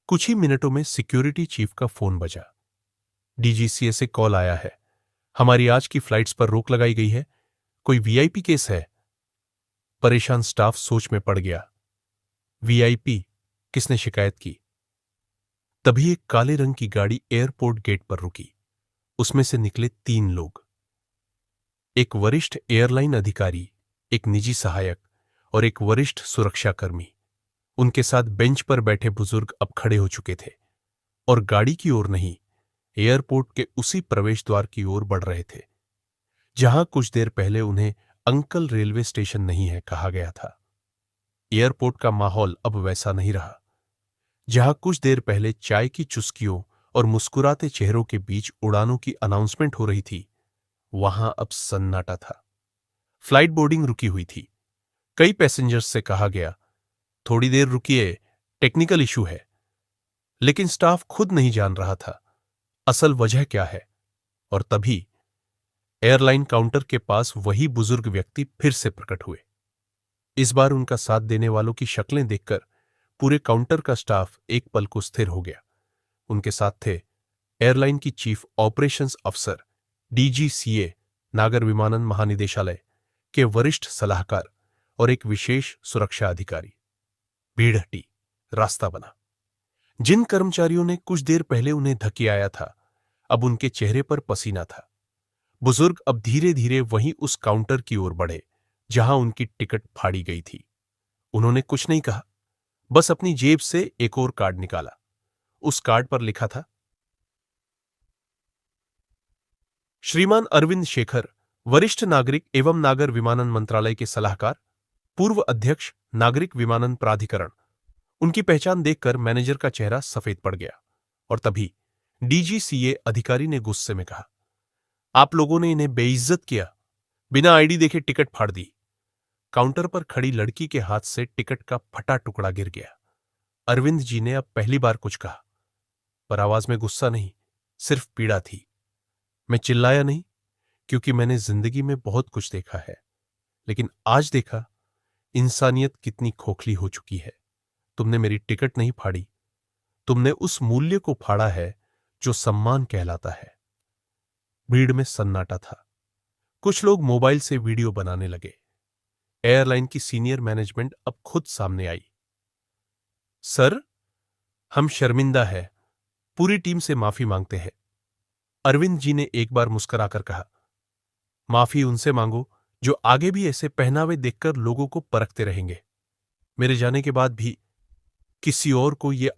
कुछ ही मिनटों में सिक्योरिटी चीफ का फोन बजा। डीजीसीए से कॉल आया है। हमारी आज की फ्लाइट्स पर रोक लगाई गई है। कोई वीआईपी केस है? परेशान स्टाफ सोच में पड़ गया। वीआईपी? किसने शिकायत की? तभी एक काले रंग की गाड़ी एयरपोर्ट गेट पर रुकी। उसमें से निकले 3 लोग। एक वरिष्ठ एयरलाइन अधिकारी, एक निजी सहायक और एक वरिष्ठ सुरक्षाकर्मी। उनके साथ बेंच पर बैठे बुजुर्ग अब खड़े हो चुके थे और गाड़ी की ओर नहीं, एयरपोर्ट के उसी प्रवेश द्वार की ओर बढ़ रहे थे जहां कुछ देर पहले उन्हें अंकल रेलवे स्टेशन नहीं है कहा गया था। एयरपोर्ट का माहौल अब वैसा नहीं रहा। जहां कुछ देर पहले चाय की चुस्कियों और मुस्कुराते चेहरों के बीच उड़ानों की अनाउंसमेंट हो रही थी, वहां अब सन्नाटा था। फ्लाइट बोर्डिंग रुकी हुई थी। कई पैसेंजर्स से कहा गया, थोड़ी देर रुकिए, टेक्निकल इशू है। लेकिन स्टाफ खुद नहीं जान रहा था असल वजह क्या है। और तभी एयरलाइन काउंटर के पास वही बुजुर्ग व्यक्ति फिर से प्रकट हुए। इस बार उनका साथ देने वालों की शक्लें देखकर पूरे काउंटर का स्टाफ एक पल को स्थिर हो गया। उनके साथ थे एयरलाइन की चीफ ऑपरेशंस अफसर, डीजीसीए नागर विमानन महानिदेशालय के वरिष्ठ सलाहकार और एक विशेष सुरक्षा अधिकारी। भीड़ हटी, रास्ता बना। जिन कर्मचारियों ने कुछ देर पहले उन्हें धकियाया था, अब उनके चेहरे पर पसीना था। बुजुर्ग अब धीरे धीरे वहीं उस काउंटर की ओर बढ़े जहां उनकी टिकट फाड़ी गई थी। उन्होंने कुछ नहीं कहा, बस अपनी जेब से एक और कार्ड निकाला। उस कार्ड पर लिखा था, श्रीमान अरविंद शेखर, वरिष्ठ नागरिक एवं नागर विमानन मंत्रालय के सलाहकार, पूर्व अध्यक्ष नागरिक विमानन प्राधिकरण। उनकी पहचान देखकर मैनेजर का चेहरा सफेद पड़ गया और तभी डीजीसीए अधिकारी ने गुस्से में कहा, आप लोगों ने इन्हें बेइज्जत किया, बिना आईडी देखे टिकट फाड़ दी। काउंटर पर खड़ी लड़की के हाथ से टिकट का फटा टुकड़ा गिर गया। अरविंद जी ने अब पहली बार कुछ कहा, पर आवाज में गुस्सा नहीं, सिर्फ पीड़ा थी। मैं चिल्लाया नहीं, क्योंकि मैंने जिंदगी में बहुत कुछ देखा है, लेकिन आज देखा इंसानियत कितनी खोखली हो चुकी है। तुमने मेरी टिकट नहीं फाड़ी, तुमने उस मूल्य को फाड़ा है जो सम्मान कहलाता है। भीड़ में सन्नाटा था। कुछ लोग मोबाइल से वीडियो बनाने लगे। एयरलाइन की सीनियर मैनेजमेंट अब खुद सामने आई। सर, हम शर्मिंदा है, पूरी टीम से माफी मांगते हैं। अरविंद जी ने एक बार मुस्कुराकर कहा, माफी उनसे मांगो जो आगे भी ऐसे पहनावे देखकर लोगों को परखते रहेंगे। मेरे जाने के बाद भी किसी और को यह